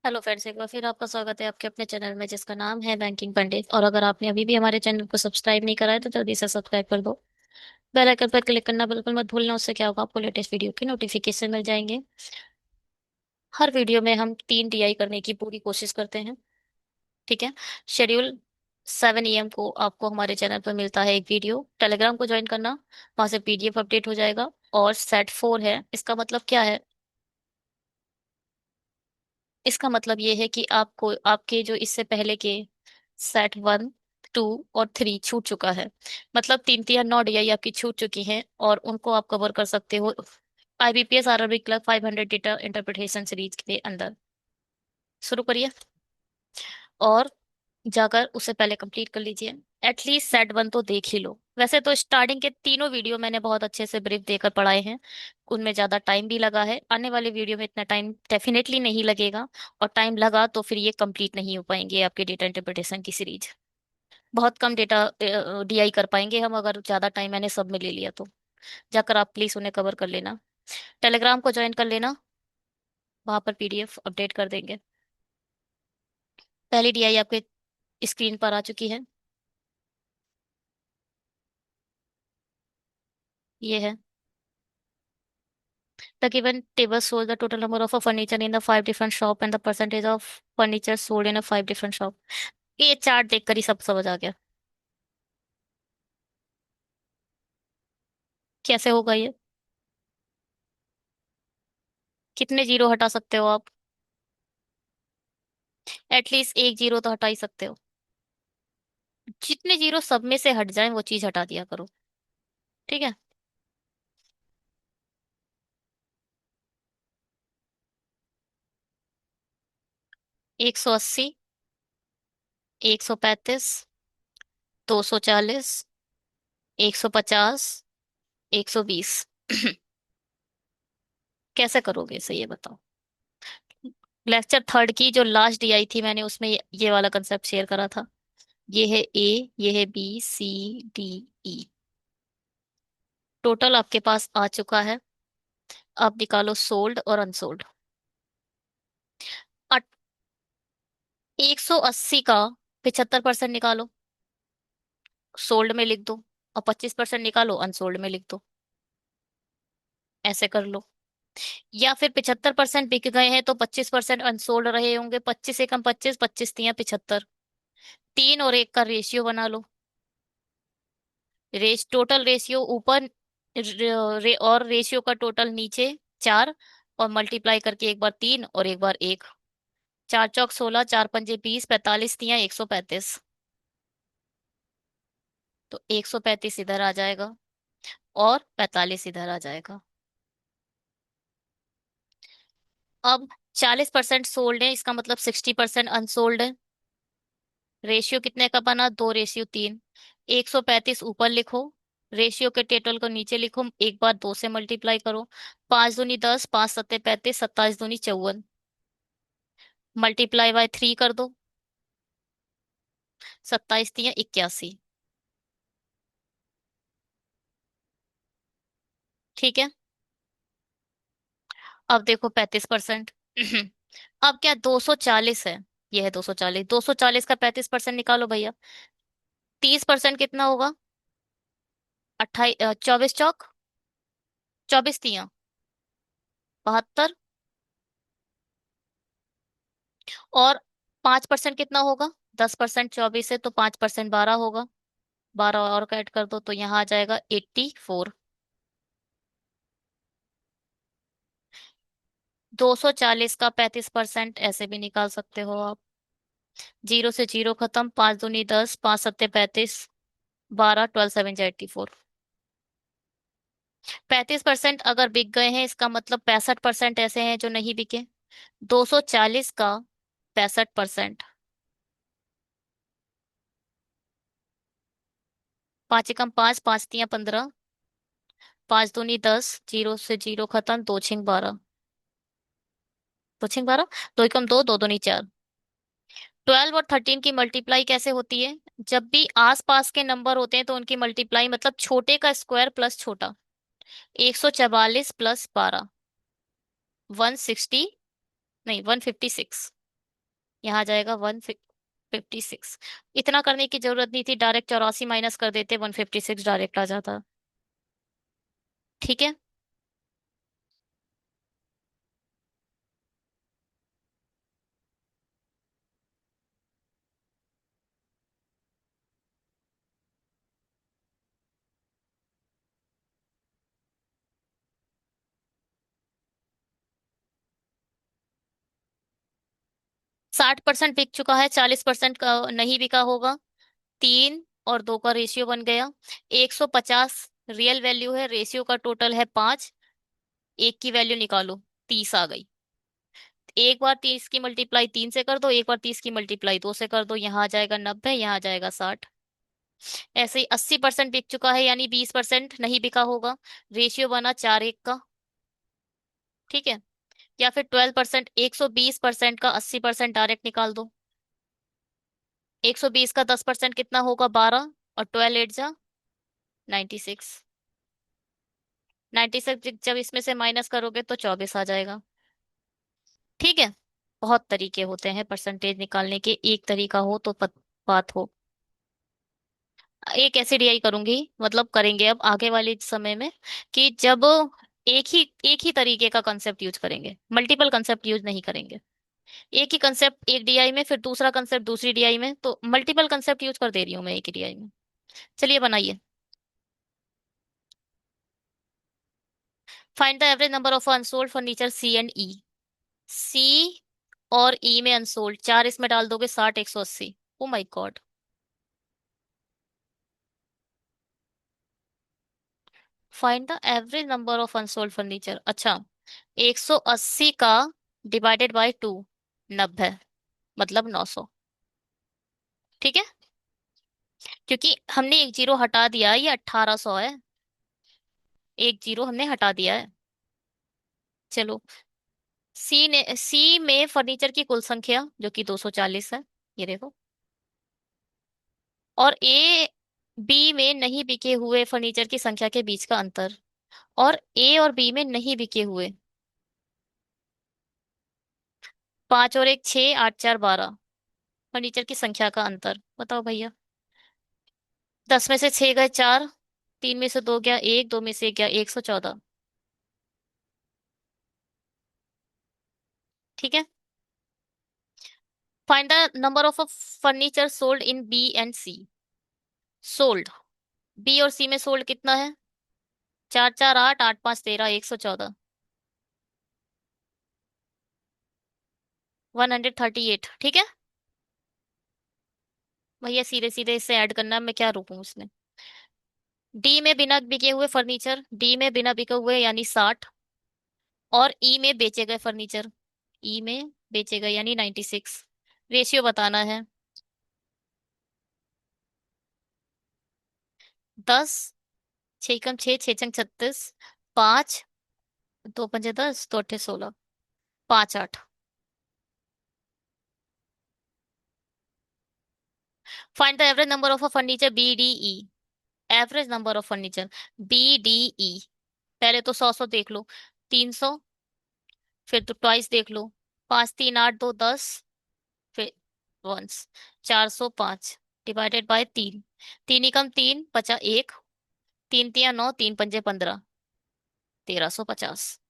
Hello friends, एक बार फिर आपका स्वागत है आपके अपने चैनल में जिसका नाम है बैंकिंग पंडित। और अगर आपने अभी भी हमारे चैनल को सब्सक्राइब नहीं करा है तो जल्दी से सब्सक्राइब कर दो। बेल आइकन पर क्लिक करना बिल्कुल मत भूलना, उससे क्या होगा, आपको लेटेस्ट वीडियो की नोटिफिकेशन मिल जाएंगे। हर वीडियो में हम 3 DI करने की पूरी कोशिश करते हैं। ठीक है। शेड्यूल 7 AM को आपको हमारे चैनल पर मिलता है एक वीडियो। टेलीग्राम को ज्वाइन करना, वहां से PDF अपडेट हो जाएगा। और सेट 4 है, इसका मतलब क्या है? इसका मतलब ये है कि आपको आपके जो इससे पहले के सेट 1, 2 और 3 छूट चुका है। मतलब 3 3 9 DI आपकी छूट चुकी हैं और उनको आप कवर कर सकते हो IBPS RRB clerk 500 data interpretation series के अंदर। शुरू करिए और जाकर उसे पहले कंप्लीट कर लीजिए। एटलीस्ट सेट 1 तो देख ही लो। वैसे तो स्टार्टिंग के तीनों वीडियो मैंने बहुत अच्छे से ब्रीफ देकर पढ़ाए हैं, उनमें ज्यादा टाइम भी लगा है। आने वाले वीडियो में इतना टाइम डेफिनेटली नहीं लगेगा, और टाइम लगा तो फिर ये कंप्लीट नहीं हो पाएंगे आपके डेटा इंटरप्रिटेशन की सीरीज। बहुत कम डेटा DI कर पाएंगे हम, अगर ज्यादा टाइम मैंने सब में ले लिया तो। जाकर आप प्लीज उन्हें कवर कर लेना। टेलीग्राम को ज्वाइन कर लेना, वहां पर PDF अपडेट कर देंगे। पहली DI आपके स्क्रीन पर आ चुकी है, ये है। The given table shows the total number of furniture in the 5 different shop and the percentage of furniture sold in a 5 different shop. ये चार्ट देखकर ही सब समझ आ गया। कैसे होगा ये? कितने जीरो हटा सकते हो आप? एटलीस्ट एक जीरो तो हटा ही सकते हो। जितने जीरो सब में से हट जाएं वो चीज हटा दिया करो। ठीक है। 180, 135, 240, 150, 120। कैसे करोगे इसे, ये बताओ। लेक्चर 3 की जो लास्ट DI थी मैंने उसमें ये वाला कंसेप्ट शेयर करा था। ये है A, ये है B, C, D, E। Total आपके पास आ चुका है। अब निकालो सोल्ड और अनसोल्ड। 180 का 75% निकालो, सोल्ड में लिख दो। और 25% निकालो, अनसोल्ड में लिख दो। ऐसे कर लो। या फिर 75% बिक गए हैं तो 25% अनसोल्ड रहे होंगे। 25 एकम 25, 25 तिया 75। 3 और 1 का रेशियो बना लो। टोटल रेशियो ऊपर, और रेशियो का टोटल नीचे 4। और मल्टीप्लाई करके एक बार 3 और एक बार 1। 4 चौक 16, 4 पंजे 20, 45 तिया 135। तो 135 इधर आ जाएगा और 45 इधर आ जाएगा। अब 40% सोल्ड है, इसका मतलब 60% अनसोल्ड है। रेशियो कितने का बना? 2:3। 135 ऊपर लिखो, रेशियो के टोटल को नीचे लिखो, एक बार 2 से मल्टीप्लाई करो। 5 दूनी 10, 5 सत्ते 35, 27 दूनी 54। मल्टीप्लाई बाय 3 कर दो। 27 तिया 81। ठीक है। अब देखो 35%। अब क्या 240 है? यह है 240। 240 का 35% निकालो भैया। 30% कितना होगा? 28, 24 चौक 24 तिया 72। और 5% कितना होगा? 10% 24 है तो 5% 12 होगा। 12 और ऐड कर दो तो यहाँ आ जाएगा 84। 240 का 35% ऐसे भी निकाल सकते हो आप। जीरो से जीरो खत्म। 5 दूनी 10, 5 सत्ते 35, 12, 12 7 84। 35% अगर बिक गए हैं इसका मतलब 65% ऐसे हैं जो नहीं बिके। 240 का 65%। 5 एकम 5, 5 तिया 15, 5 दूनी 10, जीरो से जीरो खत्म, 2 छिंग 12। 2 छिंग 12, 2 एकम 2, 2 दूनी 4। 12 और 13 की मल्टीप्लाई कैसे होती है? जब भी आसपास के नंबर होते हैं तो उनकी मल्टीप्लाई मतलब छोटे का स्क्वायर प्लस छोटा। 144 प्लस 12, 160, नहीं 156। यहाँ आ जाएगा 156। इतना करने की जरूरत नहीं थी, डायरेक्ट 84 माइनस कर देते, 156 डायरेक्ट आ जाता। ठीक है। 60% बिक चुका है, 40% का नहीं बिका होगा। 3 और 2 का रेशियो बन गया। 150 रियल वैल्यू है, रेशियो का टोटल है 5। एक की वैल्यू निकालो, 30 आ गई। एक बार 30 की मल्टीप्लाई 3 से कर दो, एक बार 30 की मल्टीप्लाई 2 से कर दो, यहाँ आ जाएगा 90, यहाँ आ जाएगा 60। ऐसे ही 80% बिक चुका है, यानी 20% नहीं बिका होगा। रेशियो बना 4:1 का। ठीक है। या फिर 12%, 120% का 80% डायरेक्ट निकाल दो। 120 का 10% कितना होगा, 12। और 12 8 जा 96। 96 जब इसमें से माइनस करोगे तो 24 आ जाएगा। ठीक है। बहुत तरीके होते हैं परसेंटेज निकालने के, एक तरीका हो तो बात हो। एक ऐसी डीआई करूंगी, मतलब करेंगे अब आगे वाले समय में, कि जब एक ही तरीके का कंसेप्ट यूज करेंगे, मल्टीपल कंसेप्ट यूज नहीं करेंगे। एक ही कंसेप्ट एक डीआई में, फिर दूसरा कंसेप्ट दूसरी डीआई में, तो मल्टीपल कंसेप्ट यूज कर दे रही हूँ मैं एक ही डीआई में। चलिए बनाइए। Find the average number of unsold furniture C and E. C और ई में अनसोल्ड, 4 इसमें डाल दोगे, 60 180। Oh my God. Find the average number of unsold furniture, अच्छा। 180 का डिवाइडेड बाय 2, 90, मतलब 900। ठीक है। क्योंकि हमने एक जीरो हटा दिया, ये 1800 है। एक जीरो हमने हटा दिया है। चलो। सी में फर्नीचर की कुल संख्या जो कि 240 है, ये देखो। और बी में नहीं बिके हुए फर्नीचर की संख्या के बीच का अंतर। और ए और बी में नहीं बिके हुए, 5 और 1 6, 8 4 12 फर्नीचर की संख्या का अंतर बताओ भैया। 10 में से 6 गए 4, 3 में से 2 गया 1, 2 में से 1 गया 114। ठीक है। Find the number of furniture sold in B and C. Sold, B और सी में सोल्ड कितना है, 4 4 8, 8 5 13, 114। 138। ठीक है। भैया सीधे सीधे इससे ऐड करना, मैं क्या रोकूं उसमें। डी में बिना बिके हुए फर्नीचर, डी में बिना बिके हुए यानी 60। और ई में बेचे गए फर्नीचर, ई में बेचे गए यानी 96। रेशियो बताना है। 10, 6 एकम 6, 6 छंग 36, 5, 2 पंजे 10, 2 अट्ठे 16, 5 8। Find the average number of a furniture B D E. Average number of furniture B D E. पहले तो 100 देख लो, 300, फिर तो ट्वाइस देख लो, 5 3 8 2 10, फिर वंस, 405 डिवाइडेड बाय 3। 3 एकम 3 बचा 1, 3 3 9, 3 पंजे 15, 1350।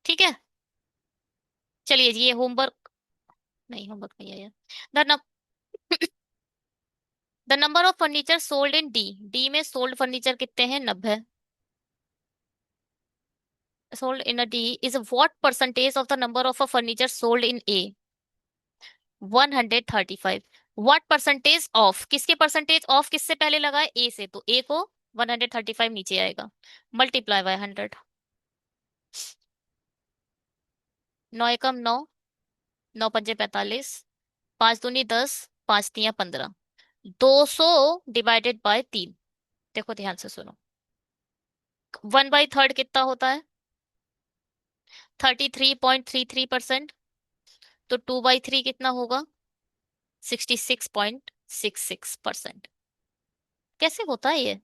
ठीक है। चलिए जी, ये होमवर्क, नहीं होमवर्क नहीं आया। The the number of furniture sold in D. D में सोल्ड फर्नीचर कितने हैं, 90। Sold in a D is what percentage of the number of a furniture sold in A. 135। What percentage of, किसके percentage of किससे पहले लगाए, ए से, तो ए को 135 नीचे आएगा, मल्टीप्लाई बाय 100। 9 एकम 9, 9 पंजे 45, 5 दूनी 10, 5 तियां 15, 200 डिवाइडेड बाय 3। देखो ध्यान से सुनो। 1/3 कितना होता है, 33.33%। तो 2/3 कितना होगा, 66.66%। कैसे होता है ये,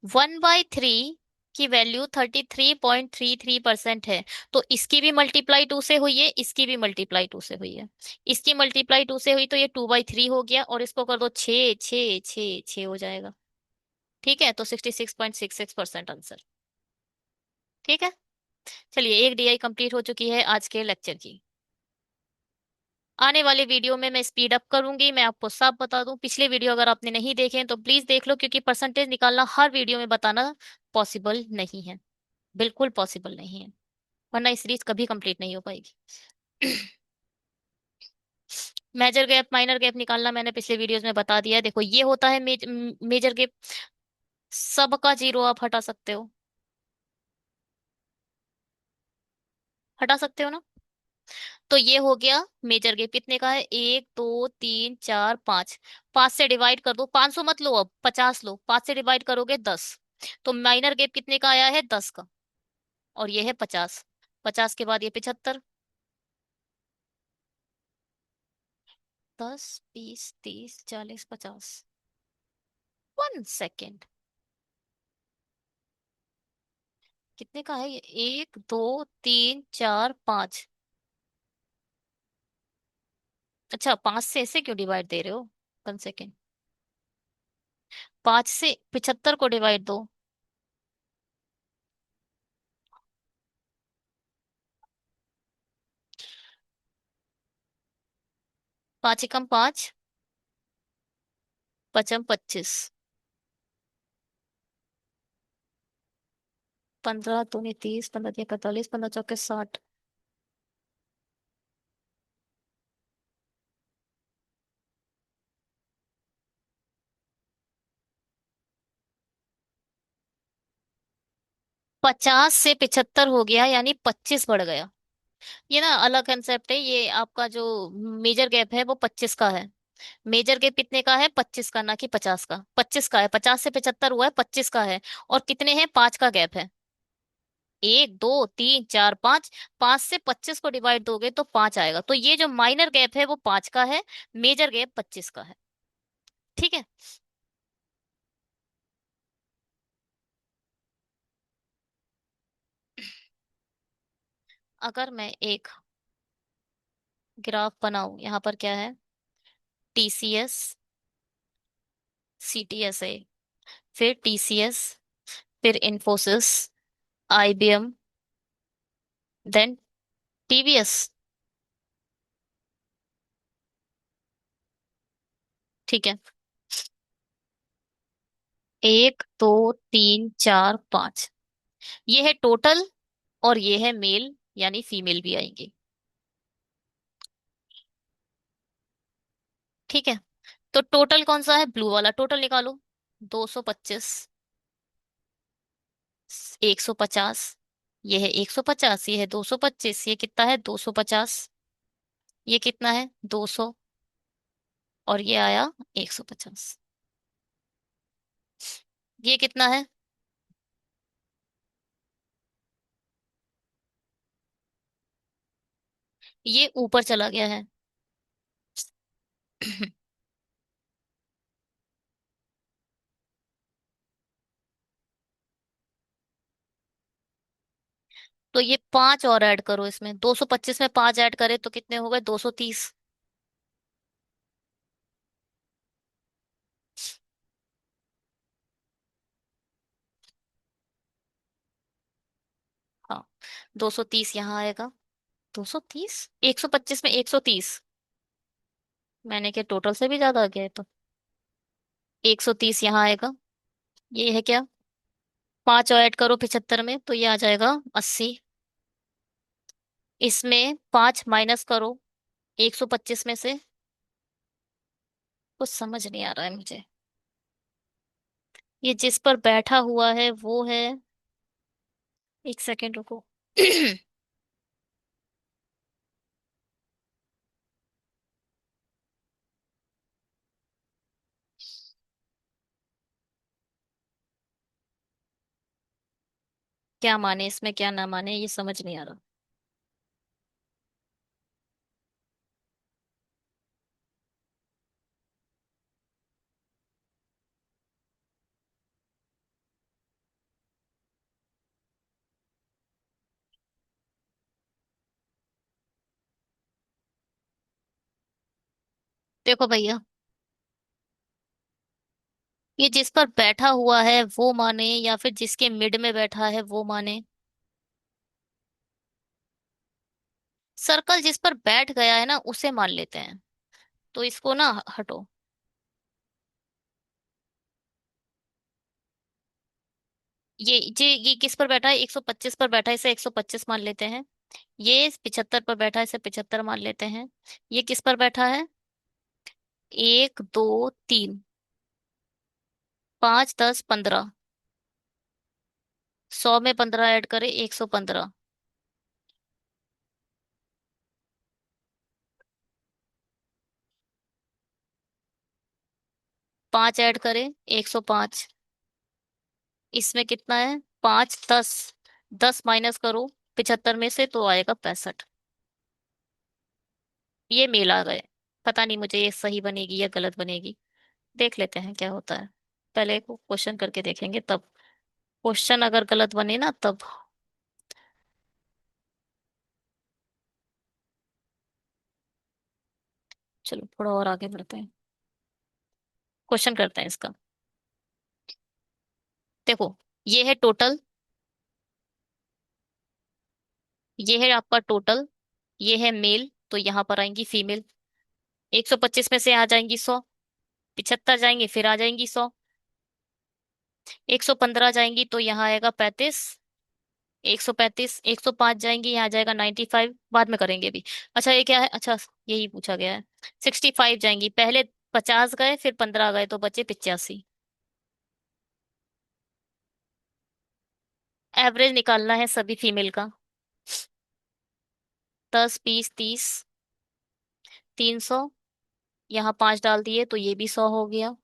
1/3 की वैल्यू 33.33% है। तो इसकी भी मल्टीप्लाई टू से हुई है, इसकी भी मल्टीप्लाई टू से हुई है। इसकी मल्टीप्लाई टू से हुई तो ये 2/3 हो गया, और इसको कर दो 6 6 6 6 हो जाएगा। ठीक है, तो 66.66% आंसर। ठीक है। चलिए, एक डीआई कंप्लीट हो चुकी है आज के लेक्चर की। आने वाले वीडियो में मैं स्पीड अप करूंगी, मैं आपको सब बता दूं। पिछले वीडियो अगर आपने नहीं देखे हैं तो प्लीज देख लो, क्योंकि परसेंटेज निकालना हर वीडियो में बताना पॉसिबल नहीं है। बिल्कुल पॉसिबल नहीं है, वरना ये सीरीज कभी कंप्लीट नहीं हो पाएगी। मेजर गैप माइनर गैप निकालना मैंने पिछले वीडियोस में बता दिया है। देखो, ये होता है मेजर गैप। सबका जीरो आप हटा सकते हो, हटा सकते हो ना। तो ये हो गया मेजर गेप। कितने का है? 1 2 3 4 5। 5 से डिवाइड कर दो, 500 मत लो, अब 50 लो। 5 से डिवाइड करोगे 10। तो माइनर गेप कितने का आया है? 10 का। और ये है 50। 50 के बाद ये 75। 10 20 30 40 50। 1 सेकेंड। कितने का है ये? 1 2 3 4 5। अच्छा, 5 से ऐसे क्यों डिवाइड दे रहे हो? 1 सेकेंड। 5 से 75 को डिवाइड दो। 5 एकम 5, पचम 25। 15 दूनी 30, 15 तिया 45, 15 चौके 60। 50 से 75 हो गया, यानी 25 बढ़ गया। ये ना अलग कंसेप्ट है। ये आपका जो मेजर गैप है वो 25 का है। मेजर गैप कितने का है? 25 का, ना कि 50 का। 25 का है, 50 से 75 हुआ है, 25 का है। और कितने हैं? 5 का गैप है। 1 2 3 4 5। 5 से 25 को डिवाइड दोगे तो 5 आएगा। तो ये जो माइनर गैप है वो 5 का है, मेजर गैप 25 का है। ठीक है। अगर मैं एक ग्राफ बनाऊं, यहाँ पर क्या है? टीसीएस, सीटीएसए, फिर टीसीएस, फिर इंफोसिस, आईबीएम, देन टीवीएस। ठीक है। 1 2 3 4 5, ये है टोटल। और ये है मेल, यानी फीमेल भी आएंगे। ठीक है। तो टोटल कौन सा है? ब्लू वाला टोटल निकालो। 225, 150। ये है 150, ये है 225, ये कितना है? 250। ये कितना है? 200। और ये आया 150। ये कितना है? ये ऊपर चला गया है। तो ये 5 और ऐड करो इसमें। 225 में 5 ऐड करे तो कितने हो गए? 230। हाँ, 230 यहाँ आएगा। 230, 125 में 130। मैंने क्या टोटल से भी ज्यादा आ गया है तो। 130 यहाँ आएगा। ये है क्या? 5 और ऐड करो 75 में तो ये आ जाएगा 80। इसमें 5 माइनस करो 125 में से। कुछ समझ नहीं आ रहा है मुझे। ये जिस पर बैठा हुआ है वो है। 1 सेकेंड रुको। क्या माने इसमें, क्या ना माने, ये समझ नहीं आ रहा। देखो भैया, ये जिस पर बैठा हुआ है वो माने या फिर जिसके मिड में बैठा है वो माने। सर्कल जिस पर बैठ गया है ना उसे मान लेते हैं, तो इसको ना हटो। ये किस पर बैठा है, 125 पर बैठा है, इसे 125 मान लेते हैं। ये 75 पर बैठा है, इसे 75 मान लेते हैं। ये किस पर बैठा है, 1 2 3, 5 10 15, 100 में 15 ऐड करें, 115। 5 ऐड करें, 105। इसमें कितना है, 5 10, 10 माइनस करो 75 में से तो आएगा 65। ये मेल आ गए। पता नहीं मुझे ये सही बनेगी या गलत बनेगी, देख लेते हैं क्या होता है। पहले को क्वेश्चन करके देखेंगे तब। क्वेश्चन अगर गलत बने ना तब। चलो थोड़ा और आगे बढ़ते हैं, क्वेश्चन करते हैं इसका। देखो, ये है टोटल, ये है आपका टोटल, ये है मेल तो यहाँ पर आएंगी फीमेल। 125 में से आ जाएंगी 100, 75 जाएंगे फिर आ जाएंगी 100, 115 जाएंगी तो यहाँ आएगा 35, 135, 105 जाएंगी यहाँ आ जाएगा 95, बाद में करेंगे भी। अच्छा ये क्या है, अच्छा यही पूछा गया है। 65 जाएंगी, पहले 50 गए फिर 15 गए तो बचे 85। एवरेज निकालना है सभी फीमेल का। 10 20 30, 300, यहाँ 5 डाल दिए तो ये भी 100 हो गया।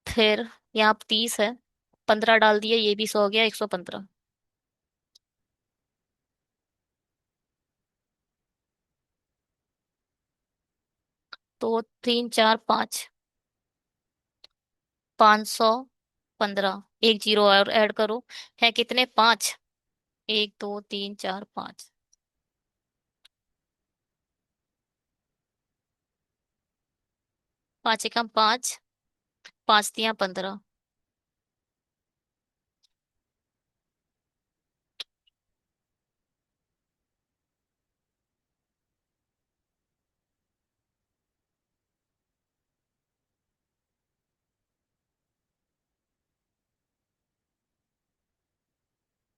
फिर यहाँ 30 है, 15 डाल दिए ये भी 100 हो गया, 115। तो 3 4 5, 515, एक जीरो और ऐड करो, है कितने, 5। 1 2 3 4 5, 5 एकम 5, 5 तियां 15।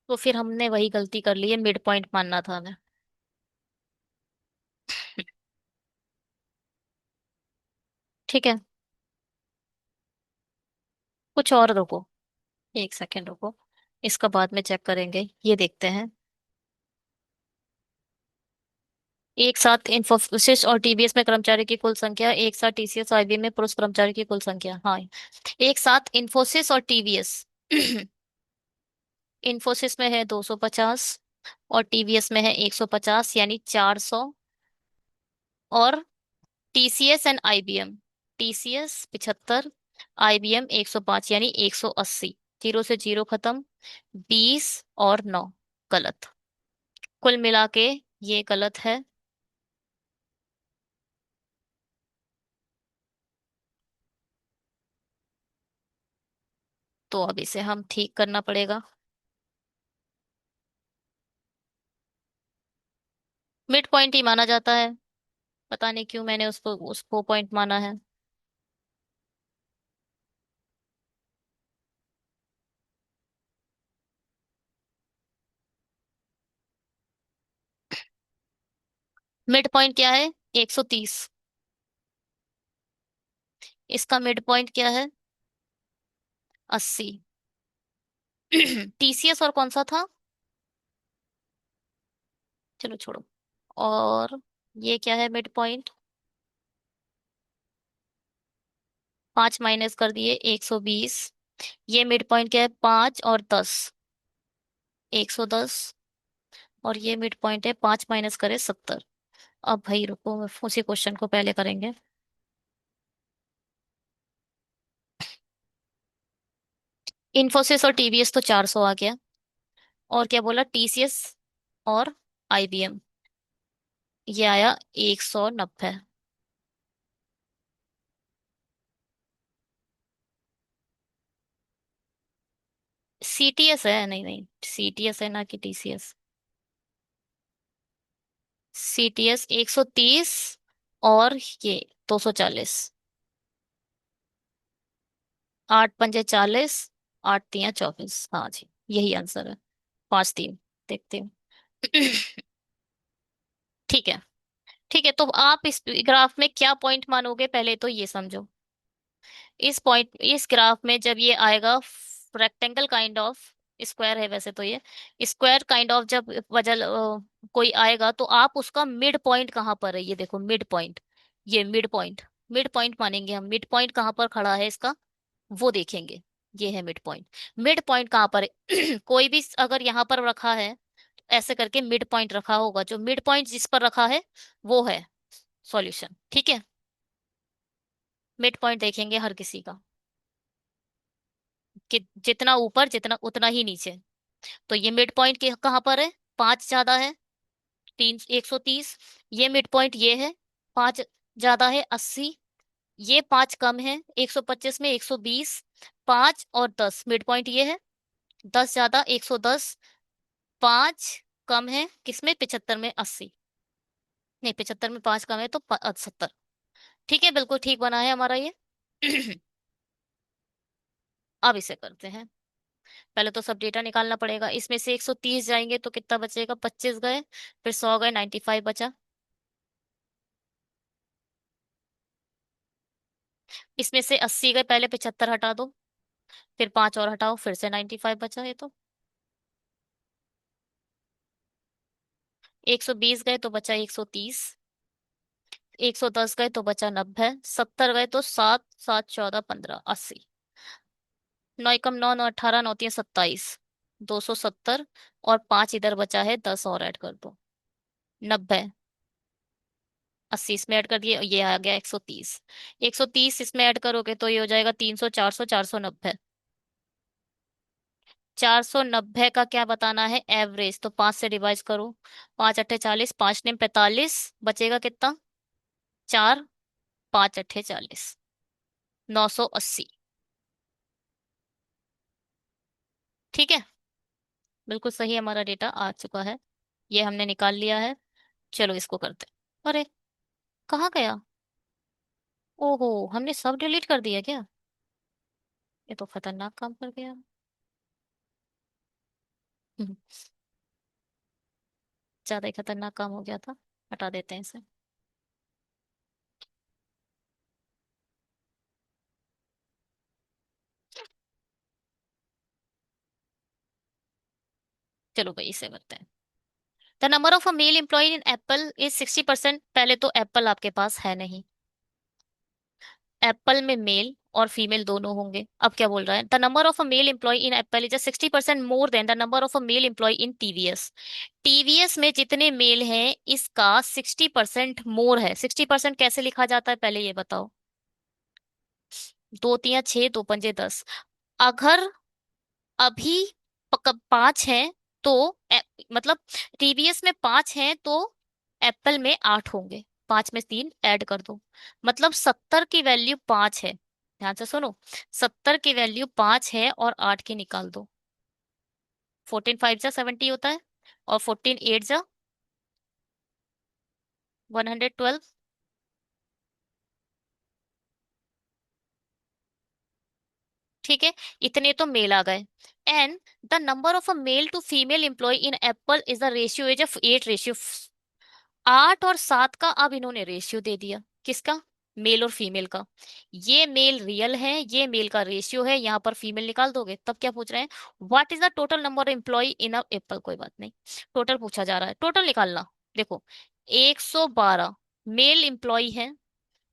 तो फिर हमने वही गलती कर ली है, मिड पॉइंट मानना था हमें। ठीक है, कुछ और रुको, एक सेकेंड रुको, इसका बाद में चेक करेंगे, ये देखते हैं। एक साथ इंफोसिस और टीवीएस में कर्मचारी की कुल संख्या, एक साथ टीसीएस आईबीएम में पुरुष कर्मचारी की कुल संख्या, हाँ। एक साथ इंफोसिस और टीवीएस इंफोसिस में है 250 और टीवीएस में है 150 यानी 400। और TCS and IBM, TCS 75, IBM 105 यानी 180। जीरो से जीरो खत्म, 20 और 9 गलत। कुल मिला के ये गलत है। तो अब इसे हम ठीक करना पड़ेगा। मिड पॉइंट ही माना जाता है, पता नहीं क्यों मैंने उसको पॉइंट माना है। मिड पॉइंट क्या है, 130। इसका मिड पॉइंट क्या है, 80। टीसीएस और कौन सा था, चलो छोड़ो। और ये क्या है मिड पॉइंट, 5 माइनस कर दिए 120। ये मिड पॉइंट क्या है, 5 और 10, 110। और ये मिड पॉइंट है 5 माइनस करे 70। अब भाई रुको, उसी क्वेश्चन को पहले करेंगे। इन्फोसिस और टीवीएस तो 400 आ गया, और क्या बोला, टीसीएस और आईबीएम, ये आया 190। सीटीएस है, नहीं नहीं, सीटीएस है ना कि टीसीएस। सीटीएस 130 और ये 240। 8 पंजे 40, 8 3 24, हाँ जी यही आंसर है। 5 3। देखते हैं। ठीक है। ठीक है, तो आप इस ग्राफ में क्या पॉइंट मानोगे, पहले तो ये समझो। इस ग्राफ में जब ये आएगा रेक्टेंगल काइंड ऑफ, स्क्वायर है वैसे तो ये, स्क्वायर काइंड ऑफ जब कोई आएगा तो आप उसका मिड पॉइंट कहाँ पर है, ये देखो मिड पॉइंट। ये मिड पॉइंट, मिड पॉइंट मानेंगे हम। मिड पॉइंट कहाँ पर खड़ा है इसका, वो देखेंगे। ये है मिड पॉइंट। मिड पॉइंट कहाँ पर है? कोई भी अगर यहाँ पर रखा है, ऐसे करके मिड पॉइंट रखा होगा, जो मिड पॉइंट जिस पर रखा है वो है सॉल्यूशन। ठीक है, मिड पॉइंट देखेंगे हर किसी का, कि जितना ऊपर जितना उतना ही नीचे। तो ये मिड पॉइंट के कहाँ पर है, 5 ज्यादा है, 130। ये मिड पॉइंट ये है, 5 ज्यादा है, 80। ये 5 कम है, 125 में 120। 5 और 10 मिड पॉइंट ये है, 10 ज्यादा 110। 5 कम है किसमें, 75 में 80। नहीं, 75 में 5 कम है तो 70। ठीक है, बिल्कुल ठीक बना है हमारा ये। अब इसे करते हैं। पहले तो सब डेटा निकालना पड़ेगा। इसमें से 130 जाएंगे तो कितना बचेगा, 25 गए, फिर 100 गए, 95 बचा। इसमें से 80 गए, पहले 75 हटा दो, फिर 5 और हटाओ, फिर से 95 बचा। ये तो 120 गए तो बचा 130। 110 गए तो बचा 90। 70 गए तो 7 7 14 15 80। 9 एकम 9, 9 18, 9 3 27, 270। और 5 इधर बचा है, 10 और ऐड कर दो, 90। 80 इसमें ऐड कर दिए, ये आ गया 130। 130 इसमें ऐड करोगे तो ये हो जाएगा 300, 400, 490। 490 का क्या बताना है, एवरेज। तो 5 से डिवाइड करो, 5 अट्ठे 40, 5 ने 45, बचेगा कितना, 4। 5 अट्ठे 40, 980। ठीक है, बिल्कुल सही हमारा डेटा आ चुका है। ये हमने निकाल लिया है। चलो इसको करते हैं। अरे, कहाँ गया। ओहो, हमने सब डिलीट कर दिया क्या। ये तो खतरनाक काम कर गया। हम्म, ज्यादा ही खतरनाक काम हो गया था। हटा देते हैं इसे। चलो भाई इसे करते हैं। The number of a male employ in Apple is 60%। पहले तो एप्पल आपके पास है नहीं। एप्पल में मेल और फीमेल दोनों होंगे। अब क्या बोल रहा है, the number of a male employ in Apple is 60% more than the number of a male employ in TVS. TVS में जितने मेल हैं इसका 60% मोर है। 60% कैसे लिखा जाता है, पहले ये बताओ। 2 3 6, 2 पंजे 10। अगर अभी 5 है तो मतलब टीवीएस में 5 हैं तो एप्पल में 8 होंगे। 5 में 3 ऐड कर दो, मतलब 70 की वैल्यू 5 है। ध्यान से सुनो, 70 की वैल्यू 5 है और 8 की निकाल दो। 14 5 जा 70 होता है, और 14 8 जा 112। ठीक है, इतने तो मेल आ गए। And the number of a male to female employ in Apple is the ratio is of 8 ratio. 8 और 7 का अब इन्होंने रेशियो दे दिया, किसका, मेल और फीमेल का। ये मेल रियल है, ये मेल का रेशियो है, यहाँ पर फीमेल निकाल दोगे। तब क्या पूछ रहे हैं, what is the total number employ in a Apple. कोई बात नहीं, टोटल पूछा जा रहा है, टोटल निकालना। देखो, 112 मेल एम्प्लॉय है,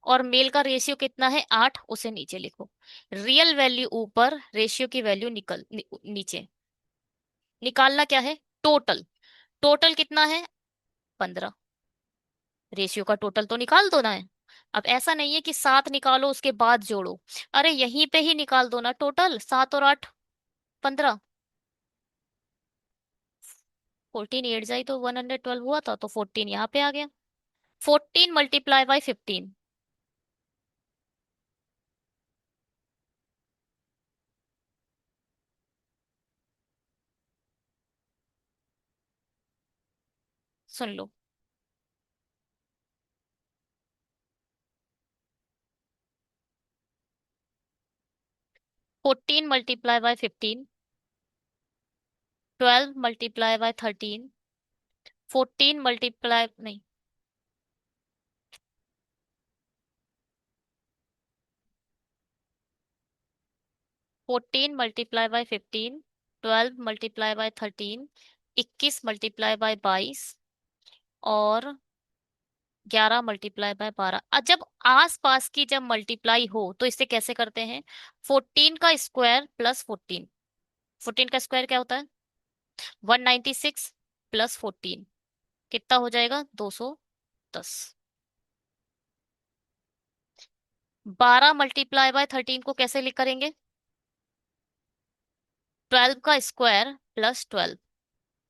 और मेल का रेशियो कितना है, 8, उसे नीचे लिखो। रियल वैल्यू ऊपर, रेशियो की वैल्यू नीचे। निकालना क्या है, टोटल। टोटल कितना है, 15। रेशियो का टोटल तो निकाल दो ना है। अब ऐसा नहीं है कि 7 निकालो उसके बाद जोड़ो। अरे यहीं पे ही निकाल दो ना टोटल, 7 और 8 15। 14 8 जाई तो 112 हुआ था, तो 14 यहाँ पे आ गया। 14 × 15। सुन लो। 14 × 15 = 12 × 13, 14 नहीं, 14 × 15, 12 × 13, 21 × 22 और 11 × 12। जब आस पास की जब मल्टीप्लाई हो तो इसे कैसे करते हैं? 14 का स्क्वायर प्लस 14। 14 का स्क्वायर क्या होता है? 196 प्लस 14 कितना हो जाएगा? 210। 12 × 13 को कैसे लिख करेंगे? 12 का स्क्वायर प्लस 12,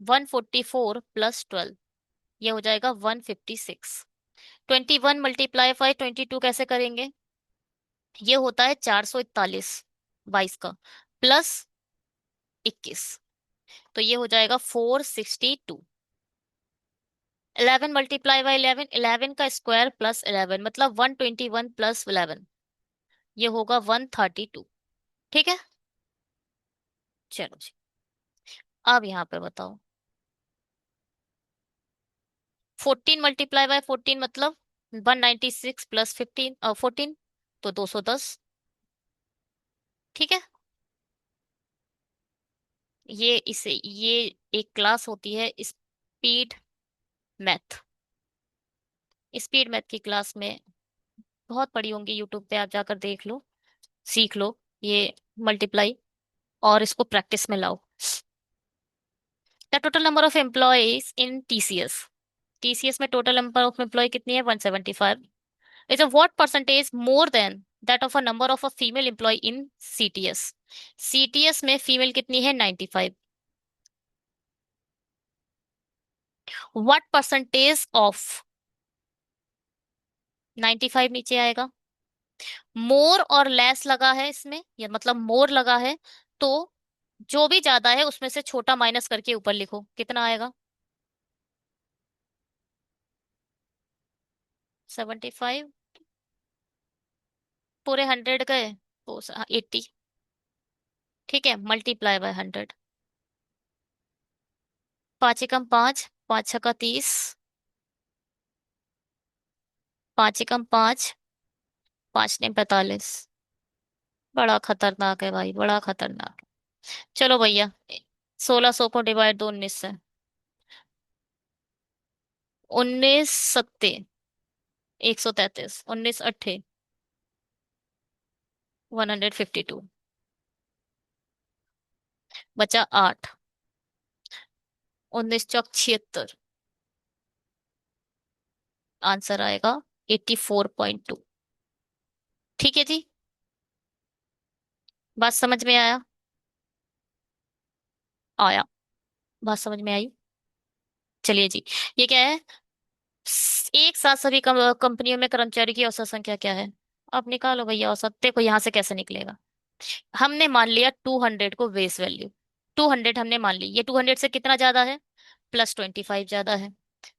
144 प्लस 12, ये हो जाएगा 156। 21 × 22 कैसे करेंगे? ये होता है 441, 22 का प्लस 21, तो ये हो जाएगा 462। 11 × 11, 11 का स्क्वायर प्लस 11 मतलब 121 + 11, ये होगा 132। ठीक है, चलो जी। अब यहाँ पे बताओ, 14 × 14 मतलब 196 + 15 14, तो 210। ठीक है, ये एक क्लास होती है स्पीड मैथ। स्पीड मैथ की क्लास में बहुत पड़ी होंगी, यूट्यूब पे आप जाकर देख लो, सीख लो ये मल्टीप्लाई, और इसको प्रैक्टिस में लाओ। The total number of employees in TCS. TCS में टोटल नंबर ऑफ एम्प्लॉय कितनी है? 175। Is what percentage more than that of a number of a female employ in CTS. CTS में फीमेल कितनी है? 95। व्हाट परसेंटेज ऑफ 95 नीचे आएगा। मोर और less लगा है इसमें, या मतलब मोर लगा है, तो जो भी ज्यादा है उसमें से छोटा माइनस करके ऊपर लिखो, कितना आएगा? 75। पूरे 100 गए तो 80। ठीक है, मल्टीप्लाई बाय 100। 5 × 5, 5 × 6 = 30, 5 × 5, 5 × 9 = 45। बड़ा खतरनाक है भाई, बड़ा खतरनाक है। चलो भैया, 1600 को डिवाइड दो 19 से। 19 × 7 = 133, 19 × 8 = 152, बचा 8। 19 × 4 = 76, आंसर आएगा 84.2। ठीक है जी, बात समझ में आया? आया, बात समझ में आई। चलिए जी, ये क्या है? एक साथ सभी कंपनियों में कर्मचारी की औसत संख्या क्या है? अब निकालो भैया औसत, देखो यहाँ से कैसे निकलेगा। हमने मान लिया 200 को बेस वैल्यू। 200 हमने मान ली, ये 200 से कितना ज्यादा है? +25 ज्यादा है।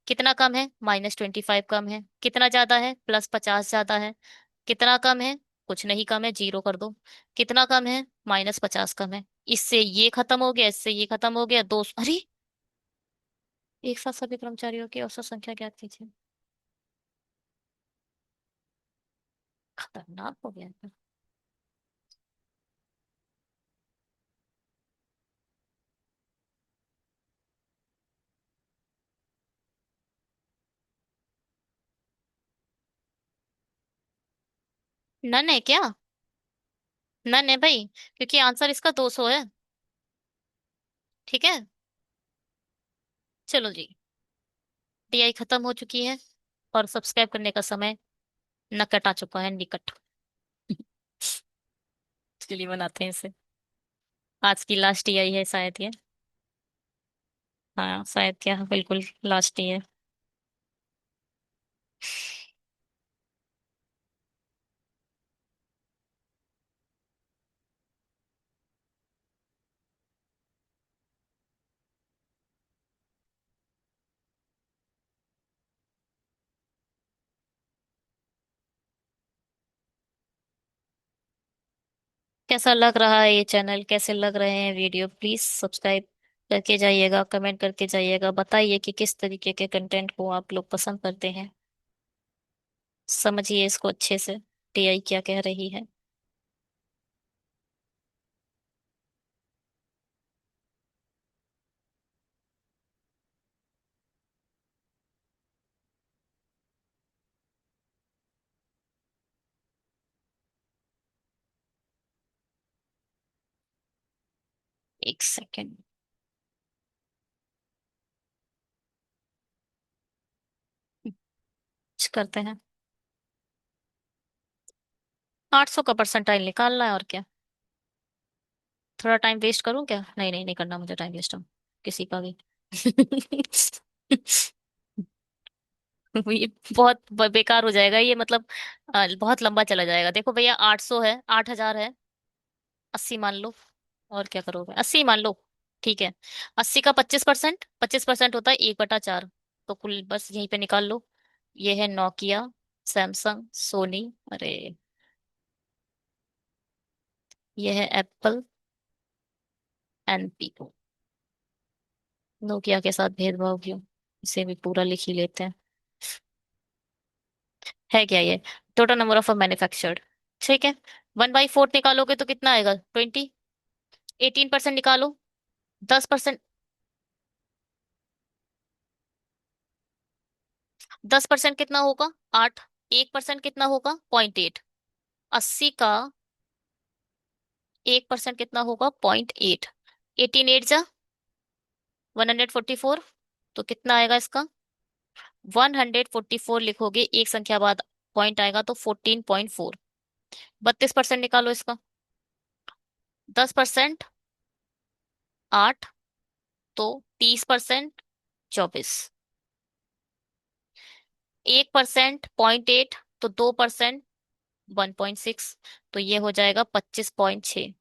कितना कम है? -25 कम है। कितना ज्यादा है? +50 ज्यादा है। कितना कम है? कुछ नहीं कम है, 0 कर दो। कितना कम है? -50 कम है। इससे ये खत्म हो गया, इससे ये खत्म हो गया। दो, अरे, एक साथ सभी कर्मचारियों की औसत संख्या ज्ञात कीजिए। खतरनाक हो गया है। नन है क्या? नन है भाई, क्योंकि आंसर इसका 200 है। ठीक है, चलो जी, टीआई खत्म हो चुकी है और सब्सक्राइब करने का समय नकट आ चुका है, निकट। चलिए बनाते हैं इसे। आज की लास्ट टीआई है शायद ये। हाँ शायद, क्या बिल्कुल लास्ट ही है। कैसा लग रहा है ये चैनल, कैसे लग रहे हैं वीडियो, प्लीज सब्सक्राइब करके जाइएगा, कमेंट करके जाइएगा, बताइए कि किस तरीके के कंटेंट को आप लोग पसंद करते हैं। समझिए इसको अच्छे से, टीआई क्या कह रही है। एक सेकेंड करते हैं। 800 का परसेंटाइल निकालना है और क्या। थोड़ा टाइम वेस्ट करूं क्या? नहीं नहीं, नहीं करना मुझे टाइम वेस्ट हम किसी का भी। ये बहुत बेकार हो जाएगा ये, मतलब बहुत लंबा चला जाएगा। देखो भैया, 800 है, 8000 है, 80 मान लो। और क्या करोगे, 80 मान लो। ठीक है। 80 का 25%, 25% होता है 1/4। तो कुल बस यहीं पे निकाल लो। ये है नोकिया, सैमसंग, सोनी, अरे ये है एप्पल, एनपी। नोकिया के साथ भेदभाव क्यों, इसे भी पूरा लिख ही लेते हैं। है क्या ये? Total number of manufactured. ठीक है। 1/4 निकालोगे तो कितना आएगा? 20। 18% निकालो। 10%। 10% कितना होगा? 8। 1% कितना होगा? 0.8। 80 का 1% कितना होगा? 0.8। 18 8 जा 144। तो कितना आएगा इसका? 144 लिखोगे, एक संख्या बाद पॉइंट आएगा तो 14.4। 32% निकालो इसका। 10%, 8। तो 30%, 24। 1%, 0.8। तो 2%, 1.6। तो ये हो जाएगा 25.6।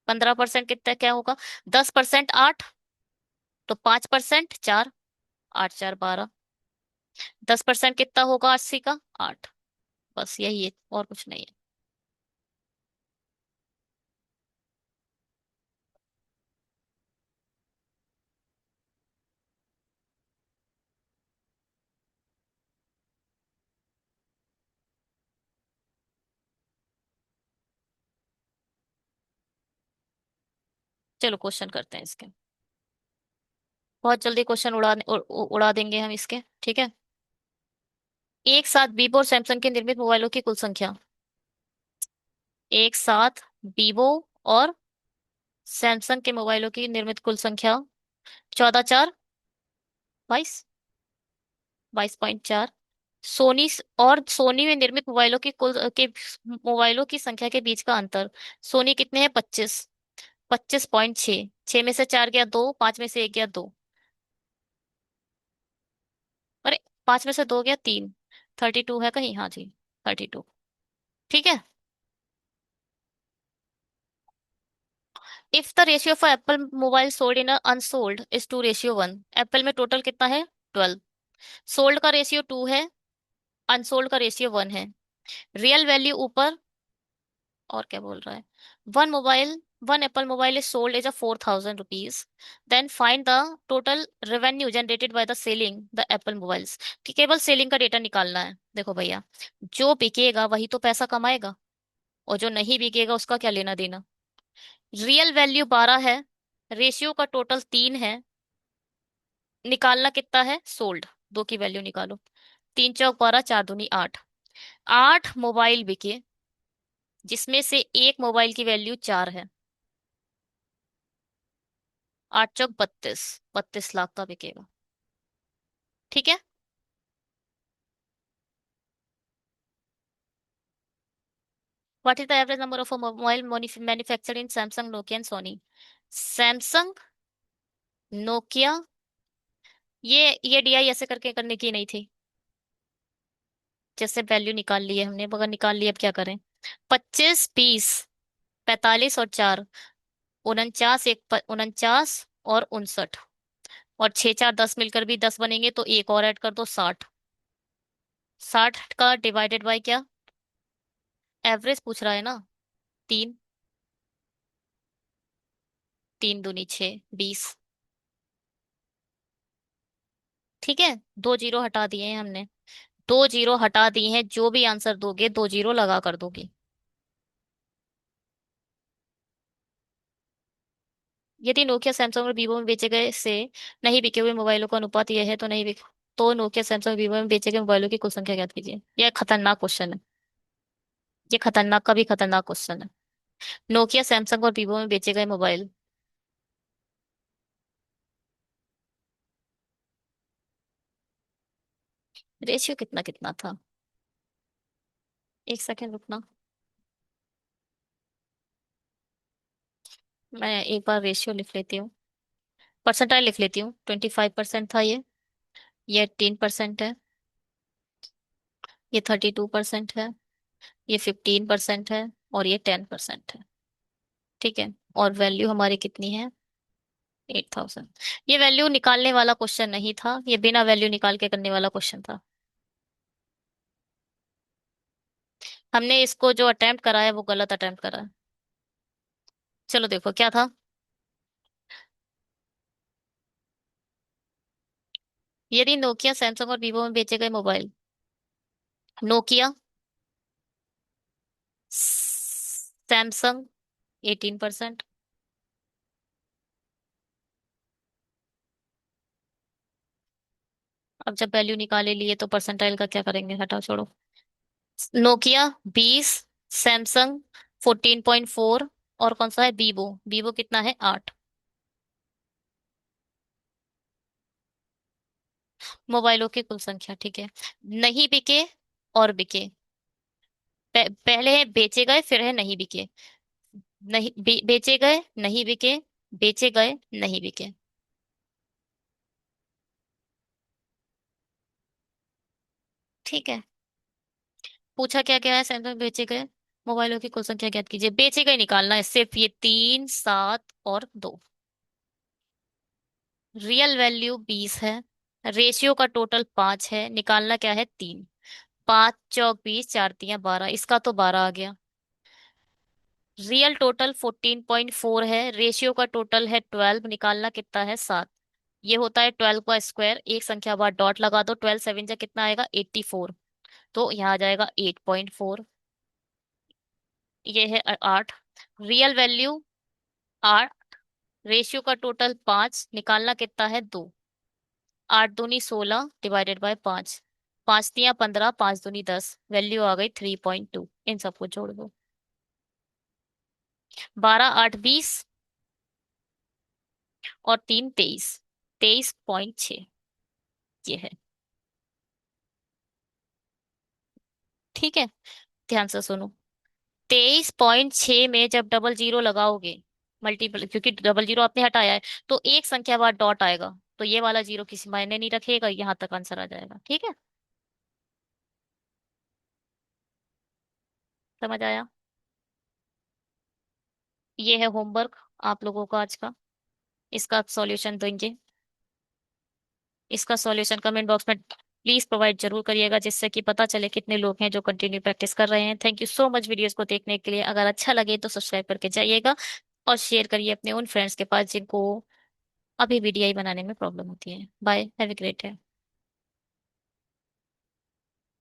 15% कितना क्या होगा? 10%, 8। तो 5%, 4। 8 4 12। 10% कितना होगा 80 का? 8। बस यही है, और कुछ नहीं है। चलो क्वेश्चन करते हैं इसके। बहुत जल्दी क्वेश्चन उड़ा देंगे हम इसके, ठीक है। एक साथ वीवो और सैमसंग के निर्मित मोबाइलों की कुल संख्या। एक साथ वीवो और सैमसंग के मोबाइलों की निर्मित कुल संख्या। 14 4 22। 22.4। और सोनी में निर्मित मोबाइलों की मोबाइलों की संख्या के बीच का अंतर। सोनी कितने हैं? 25। 25.6। 6 में से 4 गया 2, 5 में से 1 गया 2। अरे, 5 में से 2 गया 3। 32 है कहीं? हाँ जी, 32। ठीक है। If the ratio for Apple mobile sold in unsold is 2:1, Apple में टोटल कितना है? 12। सोल्ड का रेशियो 2 है, अनसोल्ड का रेशियो 1 है। रियल वैल्यू ऊपर, और क्या बोल रहा है? One mobile, one Apple mobile is sold as ₹4,000। Then find the total revenue generated by the selling the Apple mobiles. कि केवल सेलिंग का डेटा निकालना है। देखो भैया, जो बिकेगा वही तो पैसा कमाएगा, और जो नहीं बिकेगा उसका क्या लेना देना। रियल वैल्यू 12 है, रेशियो का टोटल 3 है। निकालना कितना है? सोल्ड। दो की वैल्यू निकालो। 3 चौक 12, 4 दूनी 8। 8 मोबाइल बिके, जिसमें से एक मोबाइल की वैल्यू 4 है। 8 चौक 32, 32 लाख का बिकेगा। ठीक है। What is the average number of mobile manufactured in Samsung, Nokia and Soni? Samsung, Nokia, ये डीआई ऐसे करके करने की नहीं थी। जैसे वैल्यू निकाल ली है हमने, मगर निकाल ली, अब क्या करें। 25 20, 45 और 4, 49, 49 और 59। और 6 4 10 मिलकर भी 10 बनेंगे, तो एक और ऐड कर दो, 60। 60 का डिवाइडेड बाय क्या? एवरेज पूछ रहा है ना। तीन, तीन दूनी छः, 20। ठीक है, दो जीरो हटा दिए हैं हमने। दो जीरो हटा दिए हैं, जो भी आंसर दोगे दो जीरो लगा कर दोगे। यदि नोकिया सैमसंग और वीवो में बेचे गए से नहीं बिके हुए मोबाइलों का अनुपात यह है, तो नहीं बिक तो नोकिया सैमसंग वीवो में बेचे गए मोबाइलों की कुल संख्या ज्ञात कीजिए। यह खतरनाक क्वेश्चन है। ये खतरनाक का भी खतरनाक क्वेश्चन है। नोकिया सैमसंग और वीवो में बेचे गए मोबाइल। रेशियो कितना कितना था? एक सेकंड रुकना। मैं एक बार रेशियो लिख लेती हूँ। परसेंटाइल लिख लेती हूँ। 25% था ये 18% है, ये 32% है, ये 15% है, और ये 10% है। ठीक है। और वैल्यू हमारी कितनी है? 8000। ये वैल्यू निकालने वाला क्वेश्चन नहीं था, ये बिना वैल्यू निकाल के करने वाला क्वेश्चन था। हमने इसको जो अटेम्प्ट करा है वो गलत अटेम्प्ट करा है। चलो देखो क्या था। यदि नोकिया सैमसंग और वीवो में बेचे गए मोबाइल। Nokia, Samsung 18%। अब जब वैल्यू निकाले लिए तो परसेंटाइल का क्या करेंगे, हटाओ छोड़ो। नोकिया 20, सैमसंग 14.4, और कौन सा है? वीवो। वीवो कितना है? 8। मोबाइलों की कुल संख्या, ठीक है। नहीं बिके और बिके। पहले है बेचे गए, फिर है नहीं बिके। नहीं बेचे गए, नहीं बिके, बेचे गए, नहीं बिके। ठीक है। पूछा क्या क्या है? सैमसंग बेचे गए मोबाइलों की कुल संख्या ज्ञात कीजिए। बेचे गए निकालना है सिर्फ, ये 3, 7 और 2। रियल वैल्यू 20 है। रेशियो का टोटल 5 है, निकालना क्या है? 3। 5 चौक 20, चार तियां 12, इसका तो 12 आ गया। रियल टोटल 14.4 है, रेशियो का टोटल है 12, निकालना कितना है? 7। ये होता है 12 का स्क्वायर, एक संख्या बाद डॉट लगा दो, 12 7 जा कितना आएगा? 84। तो यहाँ आ जाएगा 8.4। ये है 8। रियल वैल्यू 8, रेशियो का टोटल 5, निकालना कितना है? 2। 8 दूनी 16 डिवाइडेड बाय 5, 5 तियां 15, 5 दूनी 10, वैल्यू आ गई 3.2। इन सबको जोड़ दो। 12 8 20, और 3 23, 23.6। ये है। ठीक है, ध्यान से सुनो। 23.6 में जब डबल जीरो लगाओगे, मल्टीपल, क्योंकि डबल जीरो आपने हटाया है, तो एक संख्या बाद डॉट आएगा, तो ये वाला जीरो किसी मायने नहीं रखेगा, यहाँ तक आंसर आ जाएगा। ठीक है, समझ आया? ये है होमवर्क आप लोगों का आज का। इसका सॉल्यूशन देंगे। इसका सॉल्यूशन कमेंट बॉक्स में प्लीज प्रोवाइड जरूर करिएगा, जिससे कि पता चले कितने लोग हैं जो कंटिन्यू प्रैक्टिस कर रहे हैं। Thank you so much videos को देखने के लिए। अगर अच्छा लगे तो सब्सक्राइब करके जाइएगा, और शेयर करिए अपने उन फ्रेंड्स के पास जिनको अभी वीडियो बनाने में प्रॉब्लम होती है। Bye, have a great day.